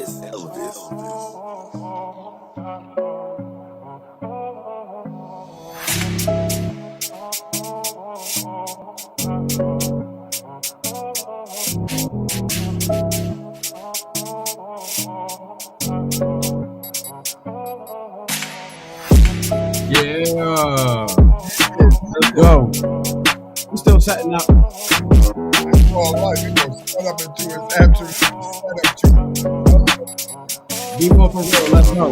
Yeah. Let's go. We still setting up. All right, we're going to set up into his absolute setup. BMore4Real, let's go.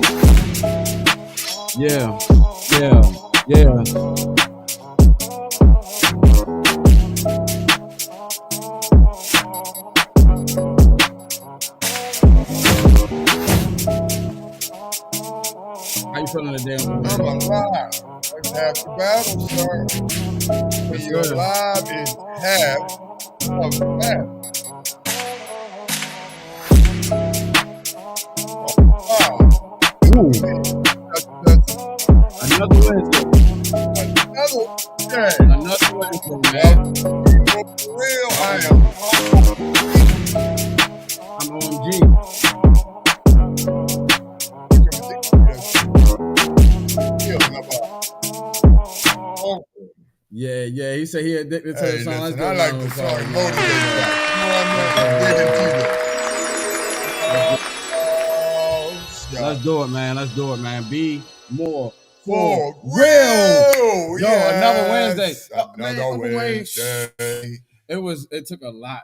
Yeah. How you feeling today? I'm alive. That's half the battle, sir. When you're alive is half of the battle. Another Wednesday. Another Wednesday, man. For real, I am. I'm OMG. Yeah. He said he addicted to the song. Listen, I like the song. Motivated guy. Let's do it, man. BMore4Real. Yo, another Wednesday. Another Wednesday. It took a lot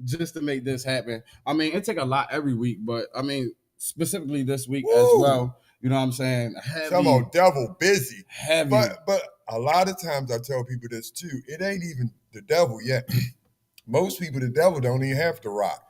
just to make this happen. I mean, it took a lot every week, but I mean, specifically this week as well. You know what I'm saying? Some old devil busy. Heavy. But a lot of times I tell people this too. It ain't even the devil yet. Most people, the devil don't even have to rock.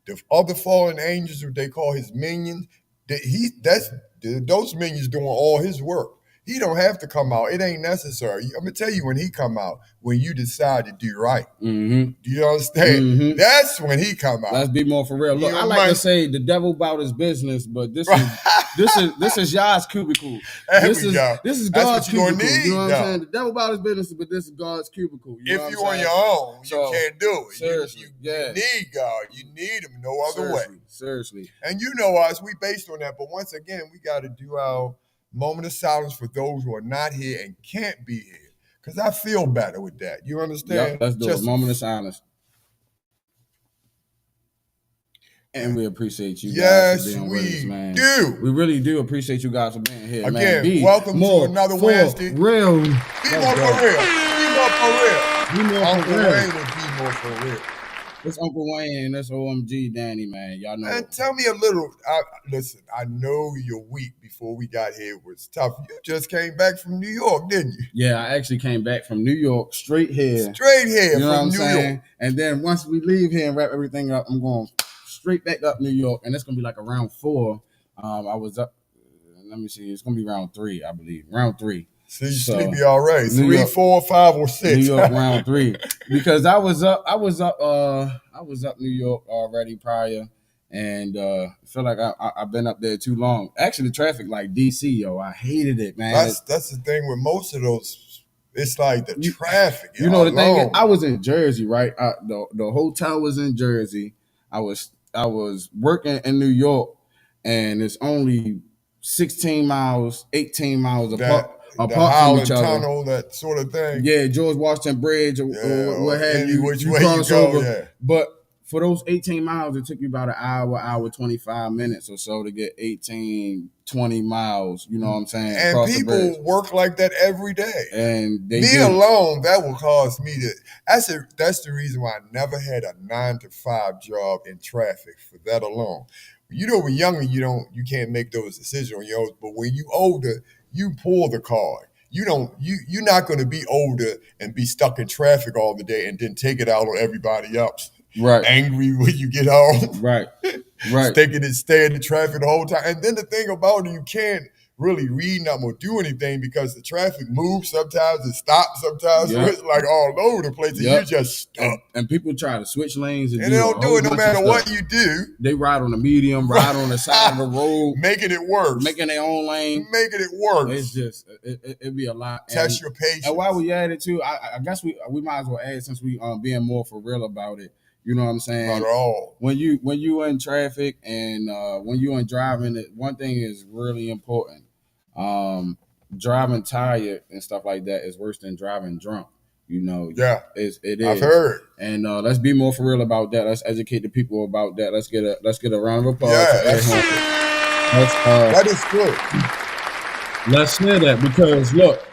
The other fallen angels, what they call his minions, those minions doing all his work. He don't have to come out. It ain't necessary. I'm gonna tell you when he come out, when you decide to do right. Mm-hmm. Do you understand? Mm-hmm. That's when he come out. Let's be more for real. Look, I like to say the devil about his business, but this is y'all's cubicle. This is God's cubicle. You know what I'm saying? The devil about his business, but this is God's cubicle. If you're on your own, you can't do it. Seriously, you need God. You need him no other way. Seriously. And you know us, we based on that. But once again, we got to do our moment of silence for those who are not here and can't be here. Because I feel better with that. You understand? Yep, let's do a moment of silence. And we appreciate you guys for being with us, man. We really do appreciate you guys for being here, man. Again, welcome to another Wednesday. BMore4Real. Uncle Wayne with BMore4Real. It's Uncle Wayne and that's OMG Danny, man. Y'all know. And tell me a little. Listen, I know your week before we got here was tough. You just came back from New York, didn't you? Yeah, I actually came back from New York, straight here. You know what I'm saying? And then once we leave here and wrap everything up, I'm going straight back up New York, and it's gonna be like around 4. I was up. Let me see. It's gonna be round 3, I believe. Round 3. So you sleepy all right. 3, 4, 5, or 6. New York round 3. Because I was up New York already prior, and I feel like I've been up there too long. Actually, the traffic like DC, yo, I hated it, man. That's the thing with most of those. It's like the traffic. You know, the thing is, I was in Jersey, right? The hotel was in Jersey. I was working in New York, and it's only 16 miles, 18 miles apart from each other. Tunnel, that sort of thing. Yeah, George Washington Bridge or what have you. Which way you go, over. Yeah. But for those 18 miles, it took you about an hour 25 minutes or so to get 18, 20 miles, you know what I'm saying? And people work like that every day. And alone, that will cause me to, that's the reason why I never had a 9-to-5 job in traffic for that alone. You know, when younger, you can't make those decisions on your own, but when you older, you pull the card. You're not going to be older and be stuck in traffic all the day and then take it out on everybody else. Right. Angry when you get home. Right. Stay in the traffic the whole time. And then the thing about it, you can't really read nothing or do anything because the traffic moves sometimes, it stops sometimes. Yep. So it's like all over the place and you're just stuck. And people try to switch lanes. And they don't do it no matter what you do. They ride on the medium, ride on the side of the road. Making it worse. Making their own lane. Making it worse. It's just, it'd be a lot. Test your patience. And while we at it too, I guess we might as well add, since we being more for real about it, You know what I'm Not saying? at all. When you in traffic and when you in driving, one thing is really important. Um, Driving tired and stuff like that is worse than driving drunk. You know, Yeah, it I've is. heard. And let's be more for real about that. Let's educate the people about that. Let's get a round of applause Yeah, for Air that's Horn. true. Let's That is true. let's share that because look,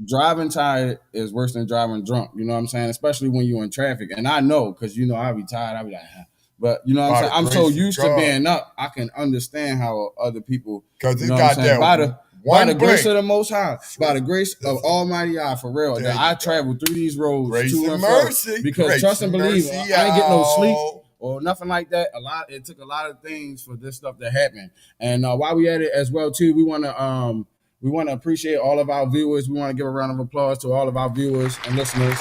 driving tired is worse than driving drunk. You know what I'm saying? Especially when you're in traffic. And I know because I be tired. I be like, "Ah." But you know what I'm By saying? the I'm so grace of used to God. being up, I can understand how other people. Because You it know what I'm got saying? that By the one grace blink. of the Most High, by the grace of That's it. Almighty God, for real, There that you I go. travel through these roads Grace to and and fro. mercy. Because Grace trust and and believe, mercy, I ain't get no sleep y'all. or nothing like that. It took a lot of things for this stuff to happen. And while we at it as well too, we want to appreciate all of our viewers. We want to give a round of applause to all of our viewers and listeners.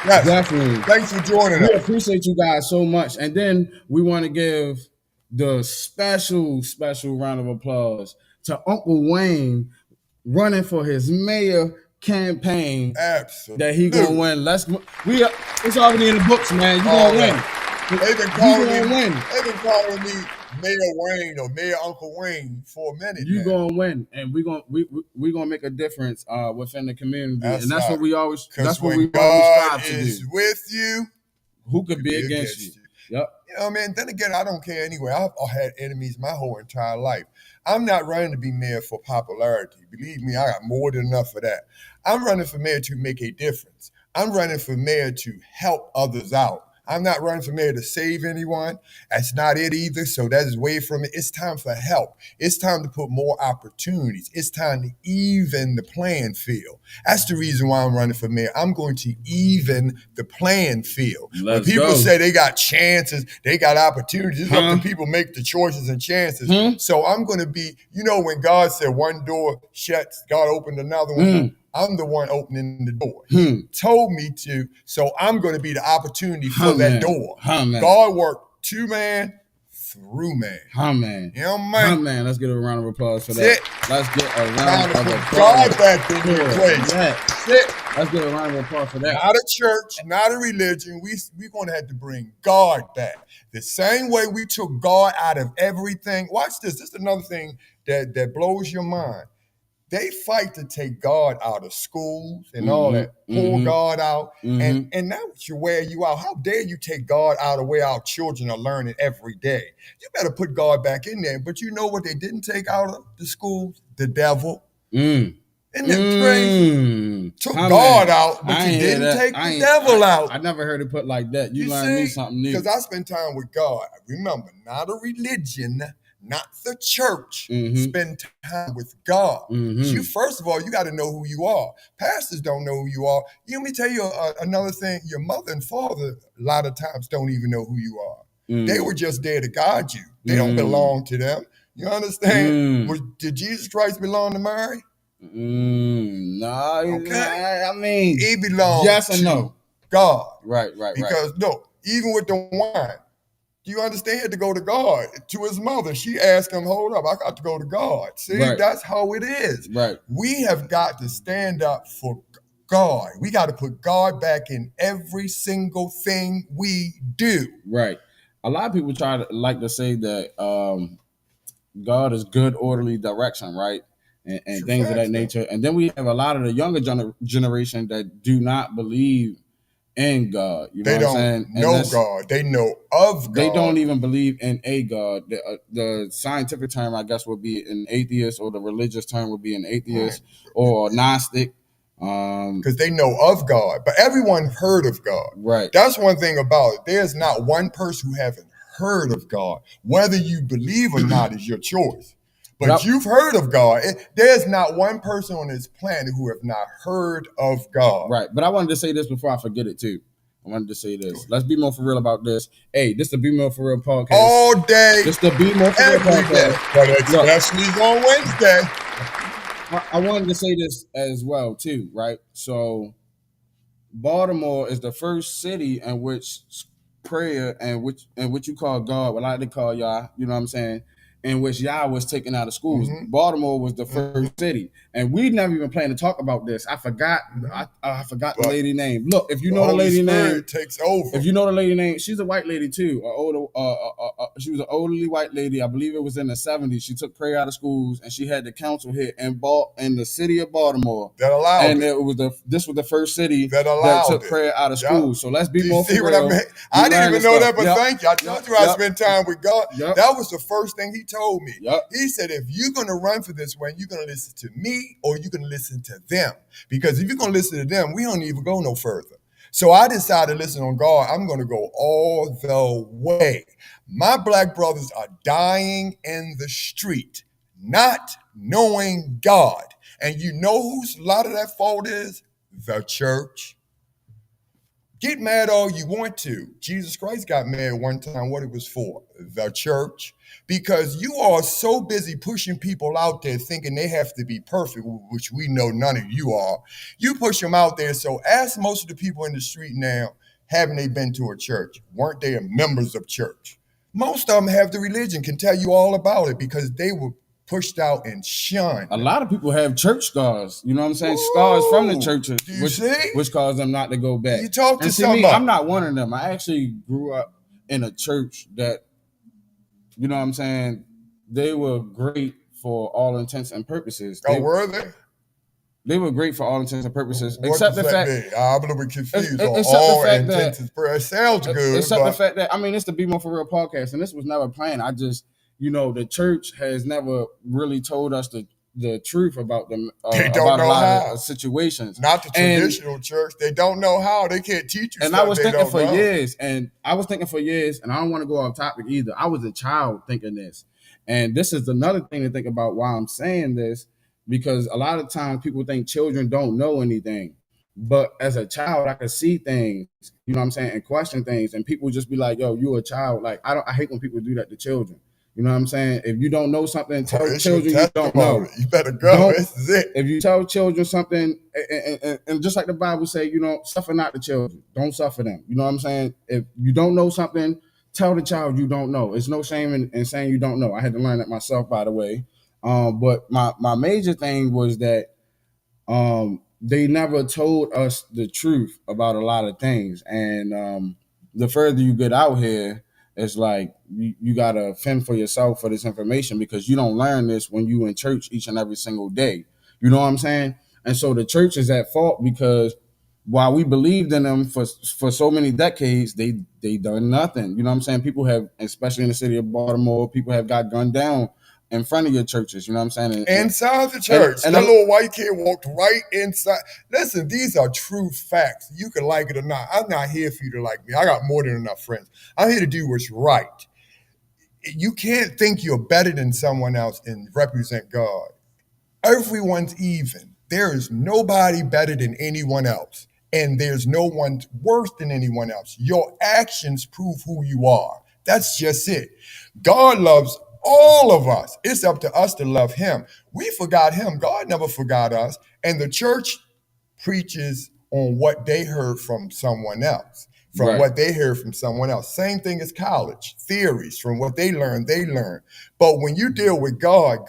Yes. Definitely. Thanks for joining We us. appreciate you guys so much. And then we want to give the special round of applause to Uncle Wayne running for his mayor campaign Absolutely. that he gonna win. It's already in the books, man. You gonna win. They've been You calling gonna me. win. They've been calling me Mayor Wayne or Mayor Uncle Wayne for a minute. You now. gonna win, and we gonna make a difference within the community, and that's right. what we always. That's what when we God always strive to is do. with you, Who could be against you? Yep. You know, man. Then again, I don't care anyway. I've had enemies my whole entire life. I'm not running to be mayor for popularity. Believe me, I got more than enough of that. I'm running for mayor to make a difference. I'm running for mayor to help others out. I'm not running for mayor to save anyone. That's not it either. So that is way from it. It's time for help. It's time to put more opportunities. It's time to even the playing field. That's the reason why I'm running for mayor. I'm going to even the playing field. When people say they got chances, they got opportunities, it's up to people make the choices and chances. So I'm going to be, when God said one door shuts, God opened another one. I'm the one opening the door. He told me to, so I'm going to be the opportunity for that door. God worked to man, through man. Man. You know, man. Man. Let's get a round of applause for that. Let's get a round of applause. God back in your place. Let's get a round of applause for that. Not a church, not a religion. We're going to have to bring God back. The same way we took God out of everything. Watch this. This is another thing that blows your mind. They fight to take God out of schools and all that, pull God out, and that should wear you out. How dare you take God out of where our children are learning every day? You better put God back in there. But you know what they didn't take out of the schools? The devil. Isn't that crazy? Took God out, but you didn't take the devil out. I never heard it put like that. You learned me something new. Because I spend time with God. Remember, not a religion, not the church. Spend time with God. You, first of all, you got to know who you are. Pastors don't know who you are. Let me tell you another thing. Your mother and father, a lot of times, don't even know who you are. They were just there to guide you. They don't belong to them. You understand? Did Jesus Christ belong to Mary? No. Okay. I mean, he belongs yes and to no. God. Right. Because, no, even with the wine, do you understand? He had to go to God, to his mother. She asked him, hold up, I got to go to God. See, that's how it is. Right. We have got to stand up for God. We got to put God back in every single thing we do. Right. A lot of people like to say that God is good, orderly direction, right? And things of that nature. And then we have a lot of the younger generation that do not believe in God. You know they what I'm saying? They don't know God. They know of God. They don't even believe in a God. The scientific term, I guess, would be an atheist, or the religious term would be an atheist or Gnostic. Because they know of God, but everyone heard of God. Right. That's one thing about it. There's not one person who haven't heard of God. Whether you believe or not is your choice. But you've heard of God. There's not one person on this planet who have not heard of God. Right. But I wanted to say this before I forget it too. I wanted to say this. Let's be more for real about this. Hey, this is the BMore4Real Podcast. All day. This is the BMore4Real Podcast. But especially on Wednesday. I wanted to say this as well too, right? So Baltimore is the first city in which prayer and which you call God, what I like to call y'all, you know what I'm saying, in which y'all was taken out of schools. Mhm. Baltimore was the first city, and we never even planned to talk about this. I forgot. I forgot the But lady name. Look, if you the know the Holy lady Spirit name, takes over. if you know the lady name, she's a white lady too. She was an elderly white lady. I believe it was in the 70s. She took prayer out of schools, and she had the council here in the city of Baltimore. That allowed And it. this was the first city That that allowed took it. prayer out of Yep. schools. So let's be Do you more see for what I real. mean? We I didn't learn even this know stuff. that, but Yep. thank you. I told you I Yep. spent time with God. Yep. That was the first thing he told me. Yep. He said, if you're going to run for this one, you're going to listen to me or you're going to listen to them. Because if you're going to listen to them, we don't even go no further. So I decided to listen on God. I'm going to go all the way. My black brothers are dying in the street, not knowing God. And you know whose a lot of that fault is? The church. Get mad all you want to. Jesus Christ got mad one time. What it was for? The church. Because you are so busy pushing people out there thinking they have to be perfect, which we know none of you are. You push them out there. So ask most of the people in the street now, haven't they been to a church? Weren't they members of church? Most of them have the religion, can tell you all about it because they were pushed out and shunned. A lot of people have church scars. You know what I'm saying? Scars from the Ooh, churches, do you see? which cause them not to go back. You talk to And see me, somebody. I'm not one of them. I actually grew up in a church that, you know what I'm saying, they were great for all intents and purposes. Oh, were they? They were great for all intents and purposes, What except the does that fact. mean? I'm a little bit confused. Except On the all fact that- intents and purposes. It sounds good, Except the but fact that, I mean, it's the BMore4Real Podcast, and this was never planned. I just, you know, the church has never really told us the truth about them they don't about a know lot how. of situations. Not the And- traditional church. They don't know how. They can't teach you And stuff I was they thinking don't for know. years, and I don't want to go off topic either. I was a child thinking this, and this is another thing to think about why I'm saying this, because a lot of times people think children don't know anything, but as a child, I could see things, you know what I'm saying, and question things, and people just be like, "Yo, you a child." Like I hate when people do that to children. You know what I'm saying? If you don't know something, tell It's your children you don't know. testimony. You better go. This is it. If you tell children something, and just like the Bible say, you know, suffer not the children. Don't suffer them. You know what I'm saying? If you don't know something, tell the child you don't know. It's no shame in saying you don't know. I had to learn that myself, by the way. But my major thing was that they never told us the truth about a lot of things. And the further you get out here, it's like you gotta fend for yourself for this information, because you don't learn this when you in church each and every single day. You know what I'm saying? And so the church is at fault, because while we believed in them for so many decades, they done nothing. You know what I'm saying? People have, especially in the city of Baltimore, people have got gunned down in front of your churches. You know what I'm saying? Inside the church. and that I'm- little white kid walked right inside. Listen, these are true facts. You can like it or not. I'm not here for you to like me. I got more than enough friends. I'm here to do what's right. You can't think you're better than someone else and represent God. Everyone's even. There is nobody better than anyone else. And there's no one worse than anyone else. Your actions prove who you are. That's just it. God loves all of us. It's up to us to love him. We forgot him. God never forgot us. And the church preaches on what they heard from someone else, what they heard from someone else. Same thing as college, theories from what they learn. But when you deal with God,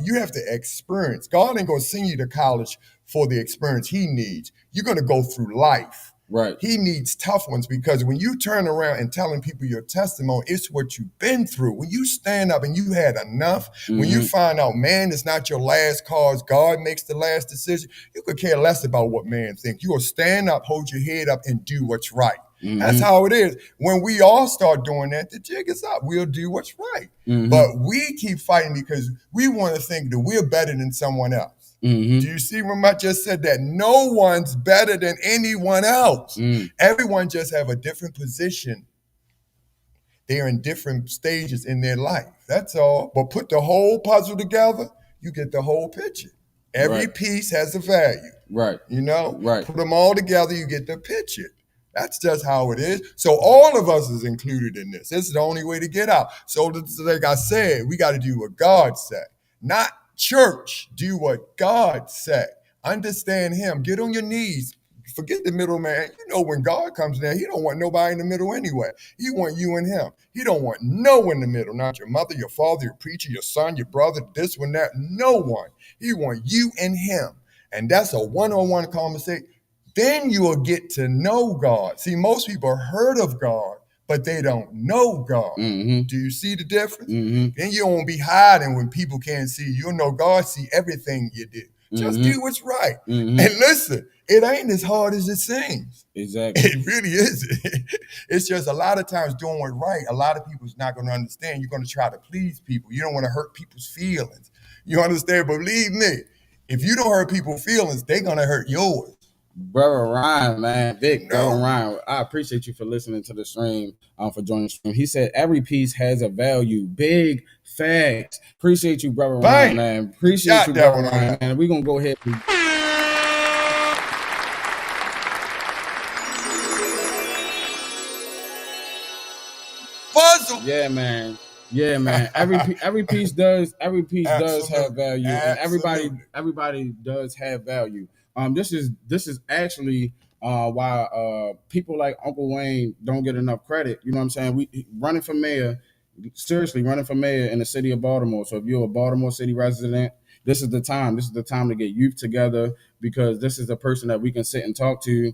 you have to experience. God ain't going to send you to college for the experience he needs. You're going to go through life. Right. He needs tough ones, because when you turn around and telling people your testimony, it's what you've been through. When you stand up and you had enough, when you find out, man, it's not your last cause, God makes the last decision, you could care less about what man thinks. You will stand up, hold your head up, and do what's right. That's how it is. When we all start doing that, the jig is up. We'll do what's right. But we keep fighting because we want to think that we're better than someone else. Do you see when I just said that? No one's better than anyone else. Everyone just have a different position. They're in different stages in their life. That's all. But put the whole puzzle together, you get the whole picture. Every piece has a value. Right. You know? Right. Put them all together, you get the picture. That's just how it is. So all of us is included in this. This is the only way to get out. So like I said, we got to do what God said. Not church. Do what God said. Understand him. Get on your knees. Forget the middleman. You know, when God comes there, he don't want nobody in the middle anyway. He want you and him. He don't want no one in the middle, not your mother, your father, your preacher, your son, your brother, this one, that, no one. He want you and him. And that's a one-on-one conversation. Then you will get to know God. See, most people heard of God, but they don't know God. Mm-hmm. Do you see the difference? Mm-hmm. Then you won't be hiding when people can't see you. You'll know God see everything you do. Just do what's right. Mm-hmm. And listen, it ain't as hard as it seems. Exactly. It really isn't. It's just a lot of times doing what's right, a lot of people's not going to understand. You're going to try to please people. You don't want to hurt people's feelings. You understand? Believe me, if you don't hurt people's feelings, they're going to hurt yours. Brother Ryan, man, Vic, No. Brother Ryan, I appreciate you for listening to the stream, for joining the stream. He said every piece has a value. Big facts. Appreciate you, Brother Ryan, man. Appreciate you, Brother Ryan. And we're going to go ahead and Puzzle. Yeah, man. Yeah, man. Every piece does have value, and everybody does have value. This is actually why people like Uncle Wayne don't get enough credit. You know what I'm saying? We running for mayor in the city of Baltimore. So if you're a Baltimore City resident, this is the time. This is the time to get youth together, because this is the person that we can sit and talk to.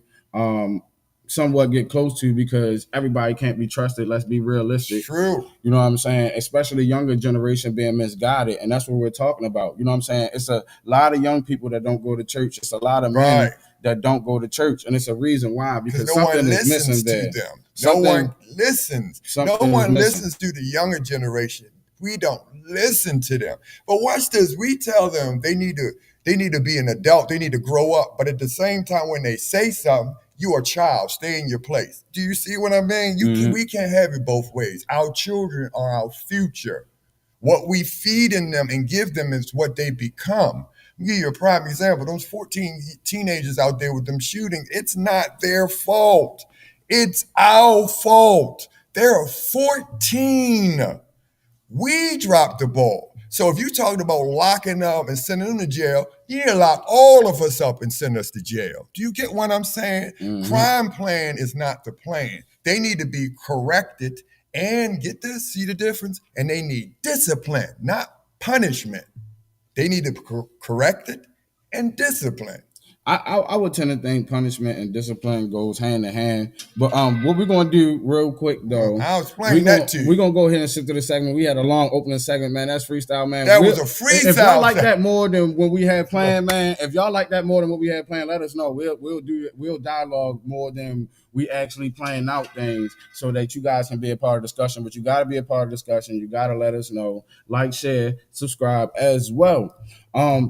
Somewhat get close to, because everybody can't be trusted. Let's be realistic. True. You know what I'm saying? Especially younger generation being misguided. And that's what we're talking about. You know what I'm saying? It's a lot of young people that don't go to church. It's a lot of men that don't go to church. And it's a reason why, because no something one is missing there. Them. No one listens. No one listens to the younger generation. We don't listen to them. But watch this. We tell them they need to be an adult. They need to grow up. But at the same time, when they say something, you are a child. Stay in your place. Do you see what I mean? We can't have it both ways. Our children are our future. What we feed in them and give them is what they become. I'll give you a prime example. Those 14 teenagers out there with them shooting, it's not their fault. It's our fault. They're 14. We dropped the ball. So if you're talking about locking up and sending them to jail, you need to lock all of us up and send us to jail. Do you get what I'm saying? Crime plan is not the plan. They need to be corrected and get this, see the difference? And they need discipline, not punishment. They need to be corrected and discipline. I would tend to think punishment and discipline goes hand in hand. But what we're gonna do real quick though, I'll explain that to you. We're gonna go ahead and shift to the segment. We had a long opening segment, man. That's freestyle, man. That was a freestyle. If y'all like that more than what we had planned, man. If y'all like that more than what we had planned, let us know. We'll dialogue more than we actually plan out things, so that you guys can be a part of the discussion. But you gotta be a part of the discussion. You gotta let us know. Like, share, subscribe as well.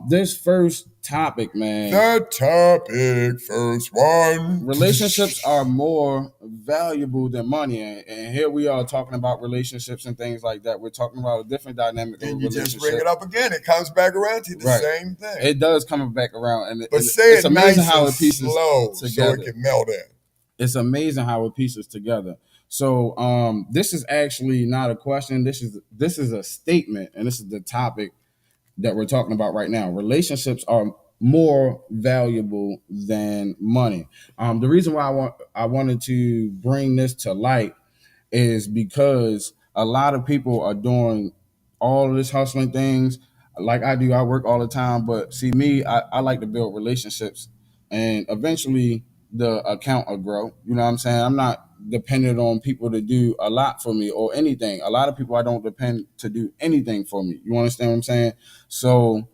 This first topic, man. The topic, first one. Relationships are more valuable than money. And here we are talking about relationships and things like that. We're talking about a different dynamic of a relationship. You just bring it up again. It comes back around to the same thing. It does come back around. But say it's amazing how it pieces slow together. So it can melt in. It's amazing how it pieces together. So this is actually not a question. This is a statement, and this is the topic that we're talking about right now. Relationships are more valuable than money. The reason why I wanted to bring this to light is because a lot of people are doing all of this hustling things like I do. I work all the time, but see me, I like to build relationships, and eventually the account will grow. You know what I'm saying? I'm not dependent on people to do a lot for me or anything. A lot of people I don't depend to do anything for me. You understand what I'm saying? So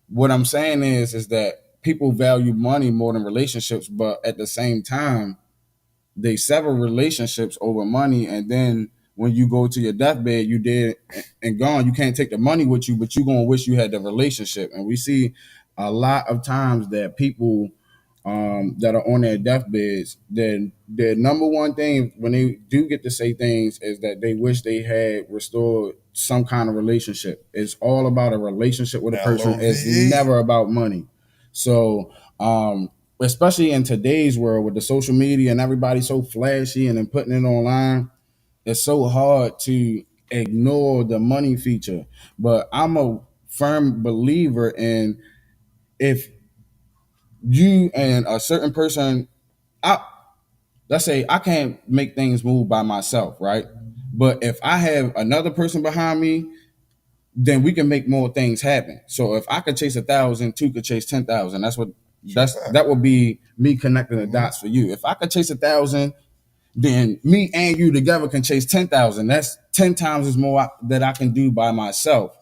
what I'm saying is that people value money more than relationships, but at the same time, they sever relationships over money. And then when you go to your deathbed, you dead and gone. You can't take the money with you, but you're going to wish you had the relationship. And we see a lot of times that people that are on their deathbeds, their number one thing when they do get to say things is that they wish they had restored some kind of relationship. It's all about a relationship with a person. It's never about money. So especially in today's world with the social media and everybody so flashy and then putting it online, it's so hard to ignore the money feature. But I'm a firm believer in, if you and a certain person I let's say I can't make things move by myself, right? But if I have another person behind me, then we can make more things happen. So if I could chase 1,000, two could chase 10,000. That would be me connecting the dots for you. If I could chase 1,000, then me and you together can chase 10,000. That's 10 times as more that I can do by myself.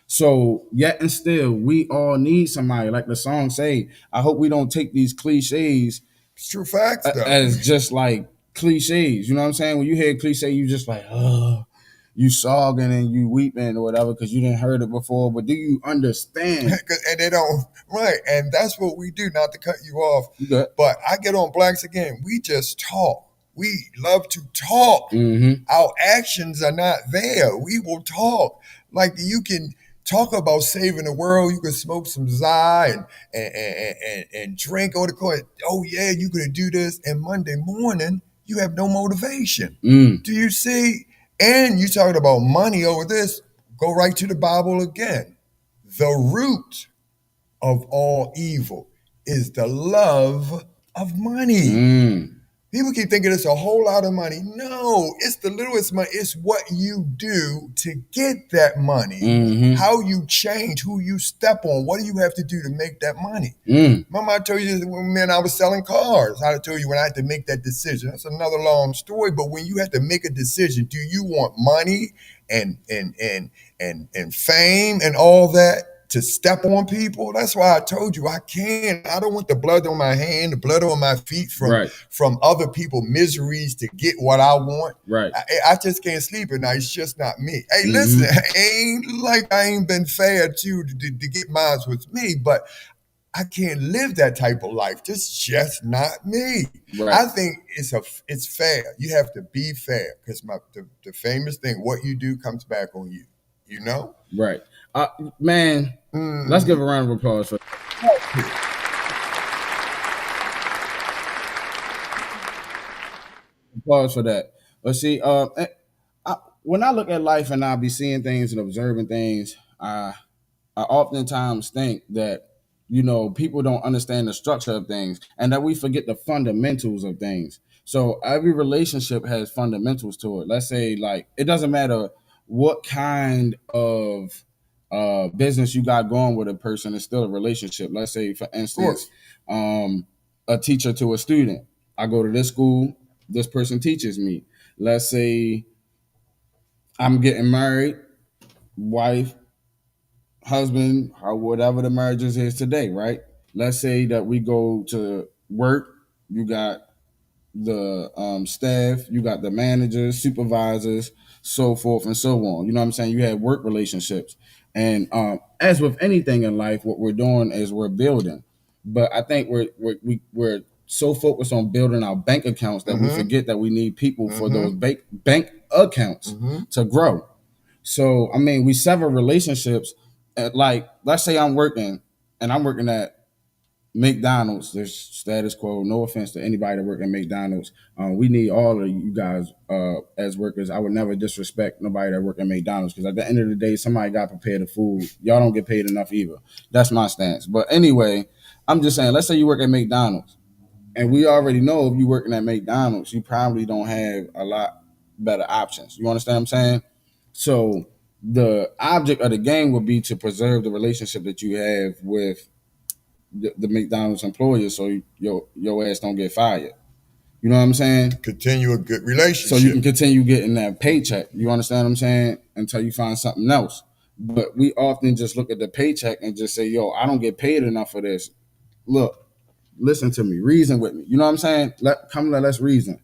So yet and still, we all need somebody. Like the song say, I hope we don't take these cliches It's true facts, though. as just like cliches. You know what I'm saying? When you hear cliche, you just like, oh, you sogging and you weeping or whatever because you didn't heard it before. But do you understand? And they don't, right. And that's what we do, not to cut you off. Good. But I get on Blacks again. We just talk. We love to talk. Mm-hmm. Our actions are not there. We will talk. Like you can talk about saving the world. You can smoke some Zy and drink on the court. Oh, yeah, you're going to do this. And Monday morning, you have no motivation. Do you see? And you talking about money over this. Go right to the Bible again. The root of all evil is the love of money. People keep thinking it's a whole lot of money. No, it's the littlest money. It's what you do to get that money, how you change, who you step on. What do you have to do to make that money? Remember I told you when I was selling cars. I told you when I had to make that decision. That's another long story. But when you have to make a decision, do you want money and fame and all that to step on people? That's why I told you I don't want the blood on my hand, the blood on my feet from other people's miseries to get what I want. Right. I just can't sleep at night. It's just not me. Hey, listen, ain't like I ain't been fair to get mine with me, but I can't live that type of life. That's just not me. Right. I think it's fair. You have to be fair because the famous thing, what you do comes back on you. You know? Right. Man, let's give a round of applause for that. Let's see. When I look at life and I be seeing things and observing things, I oftentimes think that, you know, people don't understand the structure of things and that we forget the fundamentals of things. So every relationship has fundamentals to it. Let's say, like, it doesn't matter what kind of business you got going with a person, it's still a relationship. Let's say, for instance, a teacher to a student. I go to this school, this person teaches me. Let's say I'm getting married, wife, husband, or whatever the marriage is today, right? Let's say that we go to work, you got the staff, you got the managers, supervisors, so forth and so on. You know what I'm saying? You have work relationships. And as with anything in life, what we're doing is we're building. But I think we're so focused on building our bank accounts that we forget that we need people for those bank accounts to grow. So, I mean, we sever relationships. Like, let's say I'm working at McDonald's. There's status quo. No offense to anybody that work at McDonald's. We need all of you guys as workers. I would never disrespect nobody that work at McDonald's because at the end of the day, somebody got to prepare the food. Y'all don't get paid enough either. That's my stance. But anyway, I'm just saying, let's say you work at McDonald's. And we already know if you're working at McDonald's, you probably don't have a lot better options. You understand what I'm saying? So the object of the game would be to preserve the relationship that you have with the McDonald's employers, so your ass don't get fired. You know what I'm saying? Continue a good relationship. So you can continue getting that paycheck. You understand what I'm saying? Until you find something else. But we often just look at the paycheck and just say, yo, I don't get paid enough for this. Look, listen to me. Reason with me. You know what I'm saying? Let's reason.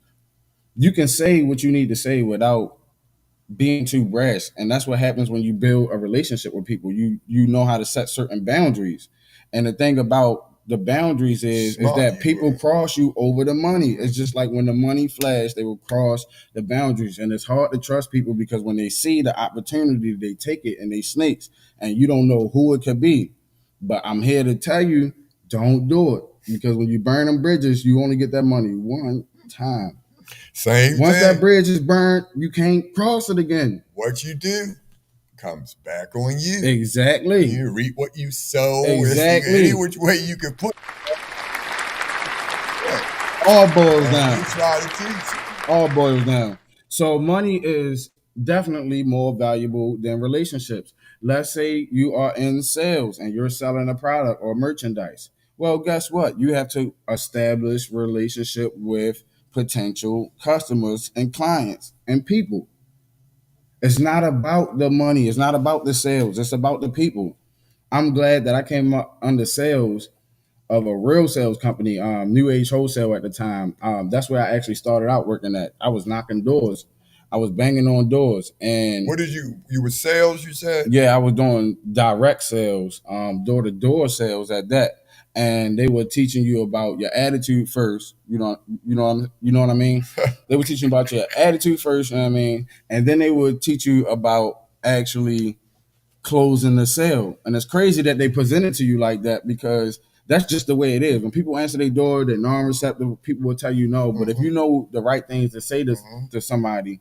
You can say what you need to say without being too brash. And that's what happens when you build a relationship with people. You know how to set certain boundaries. And the thing about the boundaries is that people cross you over the money. It's just like when the money flash, they will cross the boundaries. And it's hard to trust people because when they see the opportunity, they take it and they snakes. And you don't know who it could be. But I'm here to tell you, don't do it. Because when you burn them bridges, you only get that money one time. Once that bridge is burned, you can't cross it again. What you do comes back on you. Exactly. You reap what you sow. Exactly. Any which way you can put. all boils And down. we try to teach. All boils down. So money is definitely more valuable than relationships. Let's say you are in sales and you're selling a product or merchandise. Well, guess what? You have to establish relationship with potential customers and clients and people. It's not about the money. It's not about the sales. It's about the people. I'm glad that I came up under sales of a real sales company, New Age Wholesale at the time. That's where I actually started out working at. I was knocking doors. I was banging on doors. And What did you were sales, you said? yeah, I was doing direct sales, door-to-door sales at that. And they were teaching you about your attitude first. You know what I mean? They were teaching about your attitude first, you know what I mean? And then they would teach you about actually closing the sale. And it's crazy that they present it to you like that because that's just the way it is. When people answer their door, they're non-receptive. People will tell you no. But if you know the right things to say to somebody,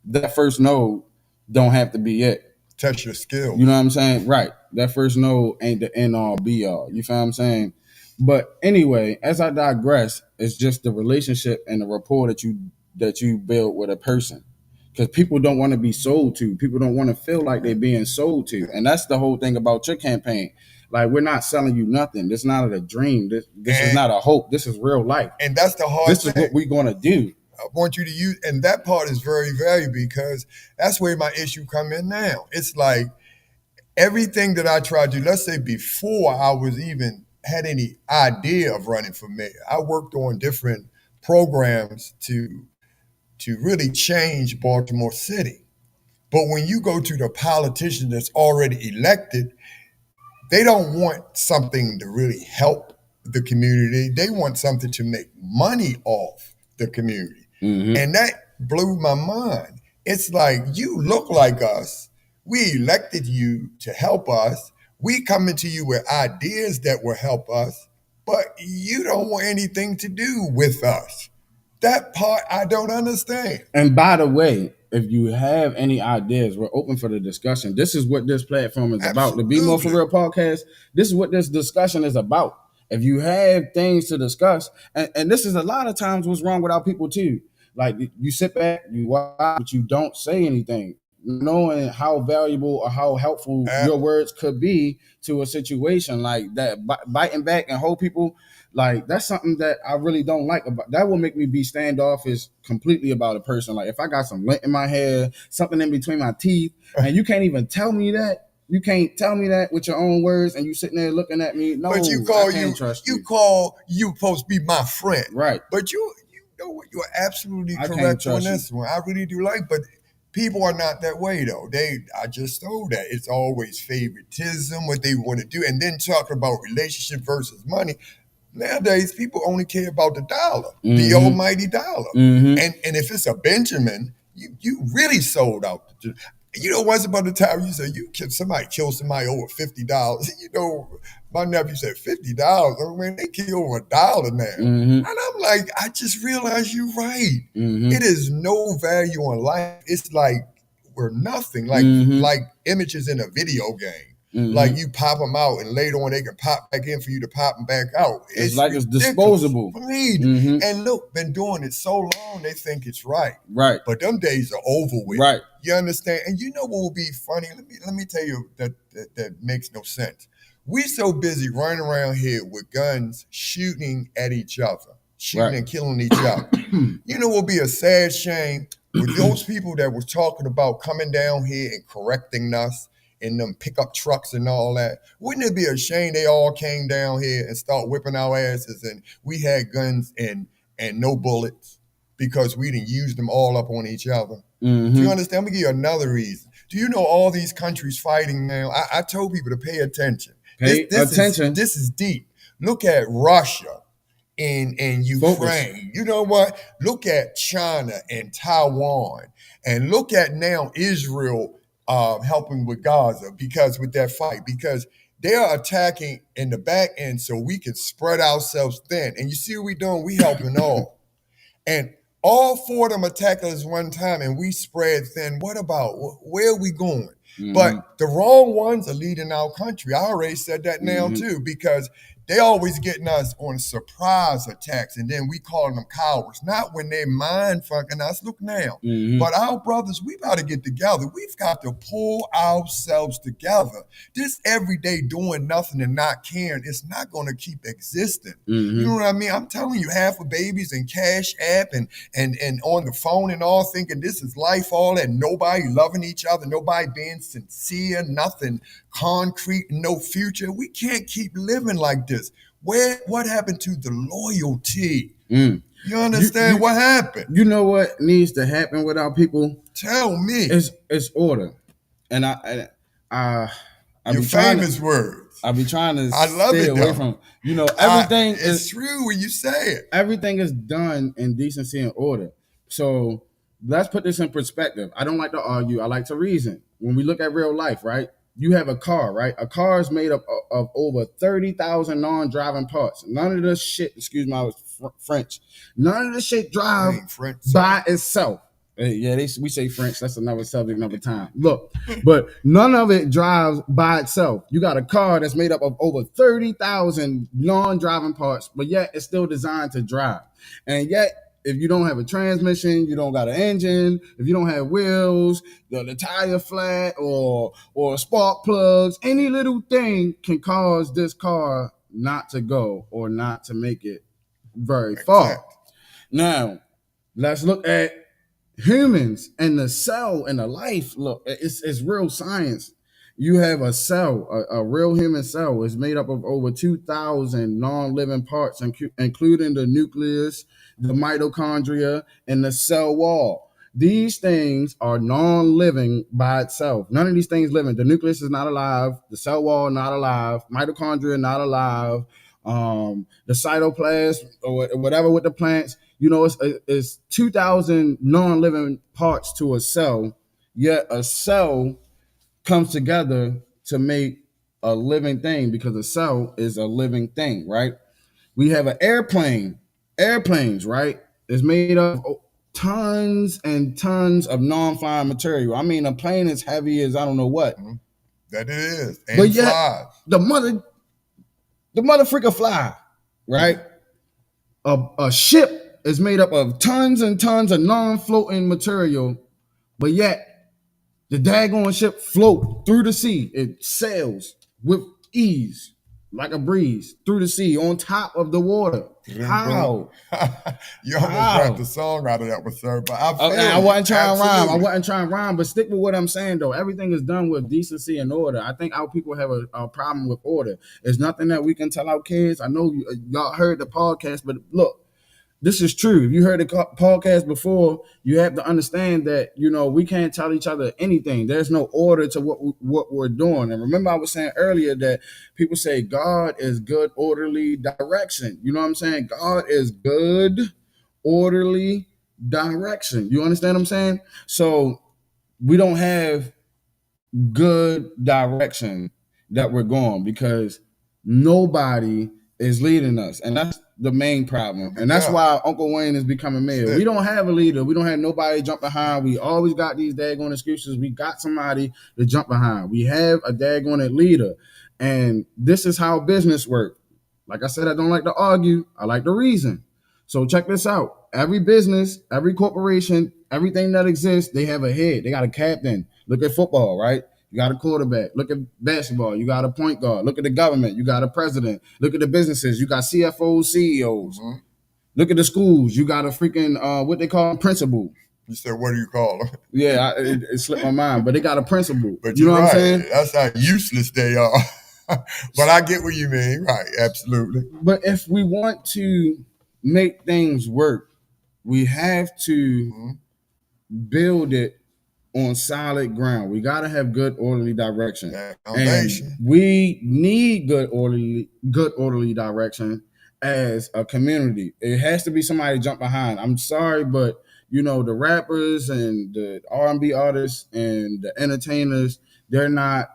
that first no don't have to be it. Touch your skills. You know what I'm saying? Right. That first no ain't the end all be all. You feel what I'm saying? But anyway, as I digress, it's just the relationship and the rapport that you build with a person. Because people don't want to be sold to. People don't want to feel like they're being sold to. And that's the whole thing about your campaign. Like, we're not selling you nothing. This is not a dream. This is not a hope. This is real life. And that's the hard This thing. is what we're going to do. I want you to use, and that part is very valuable because that's where my issue come in now. It's like everything that I tried to do, let's say before I was even had any idea of running for mayor, I worked on different programs to really change Baltimore City. But when you go to the politician that's already elected, they don't want something to really help the community. They want something to make money off the community. Mm-hmm. And that blew my mind. It's like, you look like us. We elected you to help us. We coming to you with ideas that will help us, but you don't want anything to do with us. That part I don't understand. And by the way, if you have any ideas, we're open for the discussion. This is what this platform is about. The BMore4Real Podcast, this is what this discussion is about. If you have things to discuss, and this is a lot of times what's wrong with our people too. Like, you sit back, you watch, but you don't say anything, knowing how valuable or how helpful your words could be to a situation like that. Biting back and hold people, like, that's something that I really don't like about. That will make me be standoffish completely about a person. Like, if I got some lint in my hair, something in between my teeth, and you can't even tell me that. You can't tell me that with your own words, and you sitting there looking at me. No, but you trust you. You call you supposed to be my friend, right? But you know what? You're absolutely correct on this one. I really do like, but people are not that way though. I just know that it's always favoritism, what they want to do, and then talking about relationship versus money. Nowadays, people only care about the dollar, the almighty dollar, and if it's a Benjamin, you really sold out. You know, once upon a time, you said somebody kill somebody over $50. You know, my nephew said $50. I mean, they kill over $1 now. And I'm like, I just realized you're right. It is no value on life. It's like we're nothing. Like images in a video game. Like, you pop them out and later on they can pop back in for you to pop them back out. It's like it's disposable. And look, been doing it so long, they think it's right. Right. But them days are over with. Right. You understand? And you know what will be funny? Let me tell you that makes no sense. We so busy running around here with guns shooting at each other, shooting and killing each other. You know what will be a sad shame? With those people that was talking about coming down here and correcting us, in them pickup trucks and all that. Wouldn't it be a shame they all came down here and start whipping our asses and we had guns and no bullets because we didn't use them all up on each other? Do you understand? I'm going to give you another reason. Do you know all these countries fighting now? I told people to pay attention. Pay attention. This is deep. Look at Russia and Ukraine. Focus. You know what? Look at China and Taiwan. And look at now Israel helping with Gaza because they are attacking in the back end so we can spread ourselves thin. And you see what we're doing? We helping all. And all four of them attack us one time and we spread thin. What about, where are we going? But the wrong ones are leading our country. I already said that now too, because They always getting us on surprise attacks, and then we calling them cowards. Not when they mind fucking us. Look now. Mhm. But our brothers, we got to get together. We've got to pull ourselves together. This everyday doing nothing and not caring is not going to keep existing. Mhm. You know what I mean? I'm telling you, half of babies and Cash App and on the phone and all thinking this is life, all that. Nobody loving each other, nobody being sincere, nothing concrete, no future. We can't keep living like this. What happened to the loyalty? Mm. You understand what happened? You know what needs to happen with our people? Tell me. It's order. And I Your famous words. I be trying to I love stay it, away though. from, everything it's true when you say it. Everything is done in decency and order. So let's put this in perspective. I don't like to argue. I like to reason. When we look at real life, right? You have a car, right? A car is made up of over 30,000 non-driving parts. None of this shit, excuse my French, none of this shit drives by itself. Yeah, we say French. That's another subject, another time. Look, but none of it drives by itself. You got a car that's made up of over 30,000 non-driving parts, but yet it's still designed to drive. And yet, if you don't have a transmission, you don't got an engine, if you don't have wheels, the tire flat or spark plugs, any little thing can cause this car not to go or not to make it very far. Exactly. Now, let's look at humans and the cell and the life. Look, it's real science. You have a cell, a real human cell is made up of over 2,000 non-living parts, including the nucleus, the mitochondria, and the cell wall. These things are non-living by itself. None of these things living. The nucleus is not alive. The cell wall not alive. Mitochondria not alive. The cytoplasm or whatever with the plants. It's 2,000 non-living parts to a cell. Yet a cell comes together to make a living thing because a cell is a living thing, right? We have an airplane. Airplanes, right, is made of tons and tons of non-flying material. I mean, a plane is heavy as I don't know what. That it is. And but yet, flies. the mother freaker fly, right? A ship is made up of tons and tons of non-floating material, but yet the daggone ship float through the sea. It sails with ease, like a breeze, through the sea, on top of the water. How? You almost got the song out of that one, sir. But I wasn't trying to rhyme. I wasn't trying to rhyme, but stick with what I'm saying, though. Everything is done with decency and order. I think our people have a problem with order. There's nothing that we can tell our kids. I know y'all heard the podcast, but look, this is true. If you heard the podcast before, you have to understand that, we can't tell each other anything. There's no order to what we're doing. And remember, I was saying earlier that people say God is good, orderly direction. You know what I'm saying? God is good, orderly direction. You understand what I'm saying? So we don't have good direction that we're going because nobody is leading us. And that's the main problem. And that's why Uncle Wayne is becoming mayor. We don't have a leader. We don't have nobody to jump behind. We always got these daggone excuses. We got somebody to jump behind. We have a daggone leader. And this is how business works. Like I said, I don't like to argue. I like to reason. So check this out. Every business, every corporation, everything that exists, they have a head. They got a captain. Look at football, right? You got a quarterback. Look at basketball. You got a point guard. Look at the government. You got a president. Look at the businesses. You got CFOs, CEOs. Mm-hmm. Look at the schools. You got a freaking, what they call them, principal. You said, what do you call them? Yeah, it slipped my mind, but they got a principal. But you know what I'm saying? That's how useless they are. But I get what you mean. Right, absolutely. But if we want to make things work, we have to build it on solid ground. We got to have good orderly direction. And we need good orderly direction as a community. It has to be somebody to jump behind. I'm sorry, but the rappers and the R&B artists and the entertainers, they're not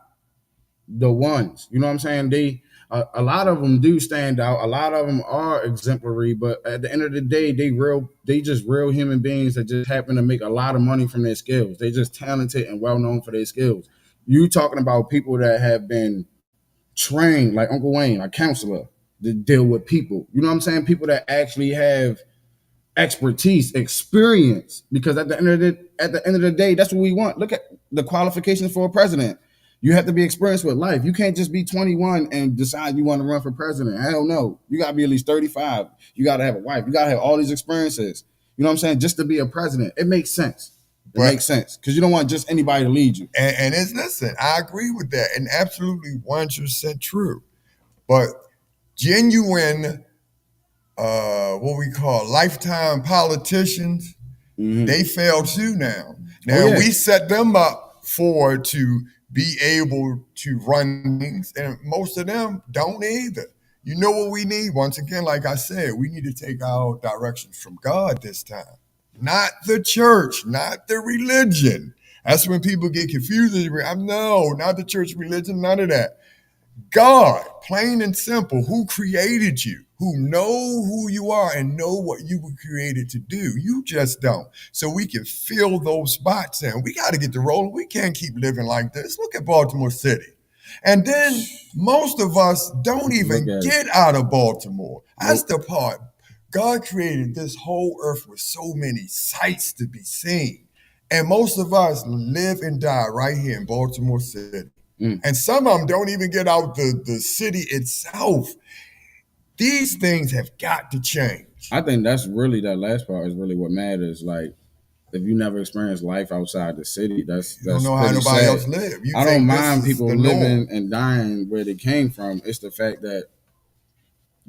the ones. You know what I'm saying? They a lot of them do stand out. A lot of them are exemplary, but at the end of the day, they just real human beings that just happen to make a lot of money from their skills. They just talented and well known for their skills. You talking about people that have been trained, like Uncle Wayne, a counselor. to deal with people. You know what I'm saying? People that actually have expertise, experience. Because at the end of the day, that's what we want. Look at the qualifications for a president. You have to be experienced with life. You can't just be 21 and decide you want to run for president. Hell no. You got to be at least 35. You got to have a wife. You got to have all these experiences. You know what I'm saying? Just to be a president. It makes sense. Makes sense because you don't want just anybody to lead you. And it's, listen, I agree with that, and absolutely 100% true. But genuine, what we call lifetime politicians, they fail too now. Now we set them up to be able to run things, and most of them don't either. You know what we need? Once again, like I said, we need to take our directions from God this time. Not the church, not the religion. That's when people get confused. No, not the church, religion, none of that. God, plain and simple, who created you, who know who you are and know what you were created to do. You just don't. So we can fill those spots in. We got to get the rolling. We can't keep living like this. Look at Baltimore City. And then most of us don't even get out of Baltimore. That's the part. God created this whole earth with so many sights to be seen. And most of us live and die right here in Baltimore City. And some of them don't even get out the city itself. These things have got to change. I think that's really, that last part is really what matters. Like, if you never experienced life outside the city, that's you don't know how nobody else live. I don't mind people living and dying where they came from. It's the fact that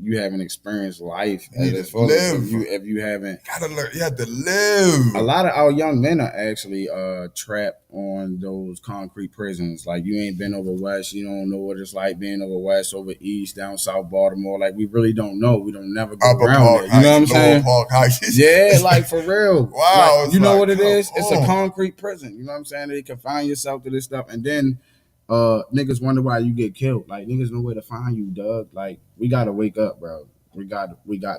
you haven't experienced life at its fullest. If you haven't, gotta learn. You have to live. A lot of our young men are actually trapped on those concrete prisons. Like, you ain't been over west, you don't know what it's like being over west, over east, down south Baltimore. Like, we really don't know. We don't never go around it. You know what I'm saying? Yeah, like, for real. Wow. Like, you know what it is? It's a concrete prison. You know what I'm saying? They confine yourself to this stuff, and then niggas wonder why you get killed. Like, niggas know where to find you, Doug. Like, we gotta wake up, bro. We got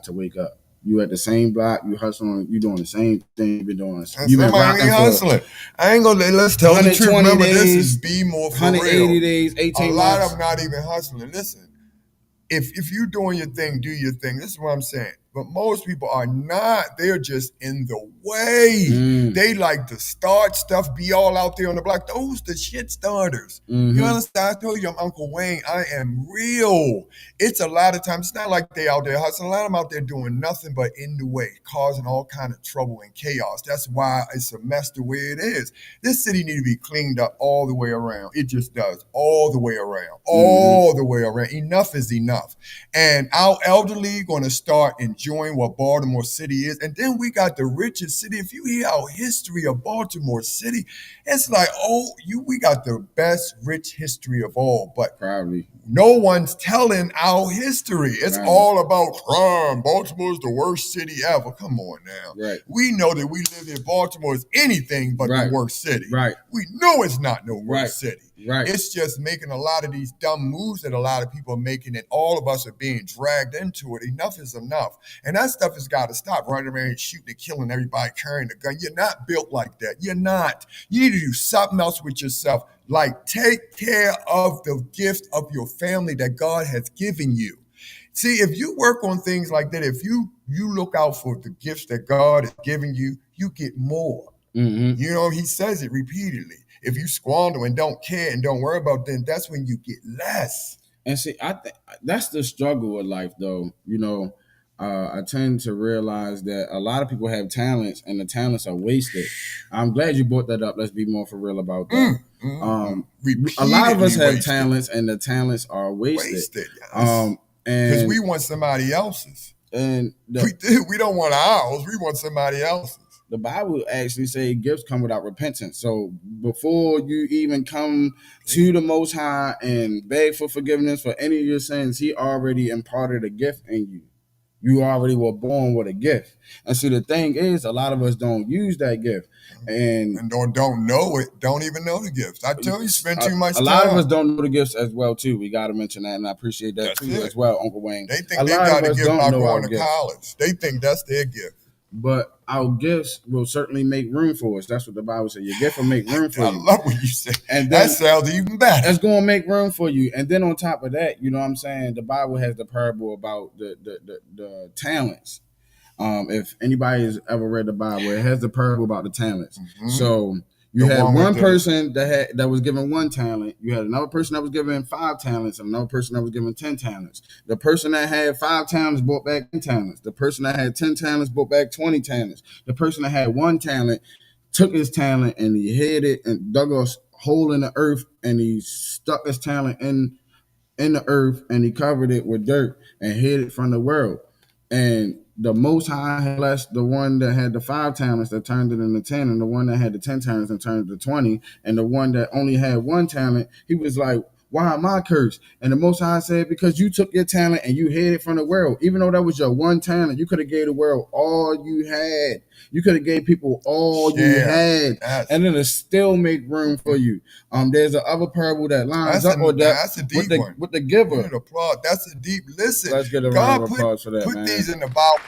to wake up. You at the same block, you hustling, you doing the same thing you've been doing. You been rocking hustling. I ain't gonna, let's tell the truth. Remember, this is BMore4Real. 180 days, 18 months. A lot of them not even hustling. Listen, if you're doing your thing, do your thing. This is what I'm saying. But most people are not. They're just in the way. They like to start stuff, be all out there on the block. Those the shit starters. You understand? I told you I'm Uncle Wayne. I am real. It's a lot of times. It's not like they out there hustling. A lot of them out there doing nothing but in the way, causing all kind of trouble and chaos. That's why it's a mess the way it is. This city need to be cleaned up all the way around. It just does. All the way around. All the way around. Enough is enough. And our elderly going to start enjoying what Baltimore City is. And then we got the richest city. If you hear our history of Baltimore City, it's like, we got the best rich history of all. But probably no one's telling our history. It's all about crime. Baltimore's the worst city ever. Come on now. We know that we live in Baltimore is anything but the worst city. We know it's not no worst city. It's just making a lot of these dumb moves that a lot of people are making, and all of us are being dragged into it. Enough is enough. And that stuff has got to stop. Running around and shooting and killing everybody, carrying a gun. You're not built like that. You're not. You need to do something else with yourself. Like, take care of the gift of your family that God has given you. See, if you work on things like that, if you look out for the gifts that God has given you, you get more. You know, he says it repeatedly. If you squander and don't care and don't worry about them, that's when you get less. And see, I think that's the struggle with life, though. You know, I tend to realize that a lot of people have talents, and the talents are wasted. I'm glad you brought that up. Let's be more for real about that. A lot of us have talents, and the talents are wasted. Because we want somebody else's. And we don't want ours. We want somebody else's. The Bible actually say gifts come without repentance. So before you even come to the Most High and beg for forgiveness for any of your sins, he already imparted a gift in you. You already were born with a gift. And see, the thing is, a lot of us don't use that gift. And don't know it, don't even know the gifts. I tell you, spend too much time. A lot of us don't know the gifts as well, too. We got to mention that, and I appreciate that, as well, Uncle Wayne. They think they got a gift by going to college. They think that's their gift. but our gifts will certainly make room for us. That's what the Bible says. Your gift will make room for I you. love what you say. And That then sounds even better. it's going to make room for you. And then on top of that, you know what I'm saying? The Bible has the parable about the talents. If anybody has ever read the Bible, it has the parable about the talents. Mhm. So you The had one with one the- person that was given one talent. You had another person that was given 5 talents, and another person that was given 10 talents. The person that had 5 talents brought back 10 talents. The person that had 10 talents brought back 20 talents. The person that had 1 talent took his talent and he hid it and dug a hole in the earth and he stuck his talent in the earth and he covered it with dirt and hid it from the world. And the Most High had blessed the one that had the 5 talents that turned it into 10, and the one that had the 10 talents and turned it to 20, and the one that only had 1 talent, he was like, why am I cursed? And the Most High said, because you took your talent and you hid it from the world. Even though that was your 1 talent, you could have gave the world all you had. You could have gave people all you had, and it'll still make room for you. There's a other parable that lines up with that. That's a deep one. With the giver. Give it applause. That's a deep. Listen, let's get a God round of applause for that, put man. these in the Bible.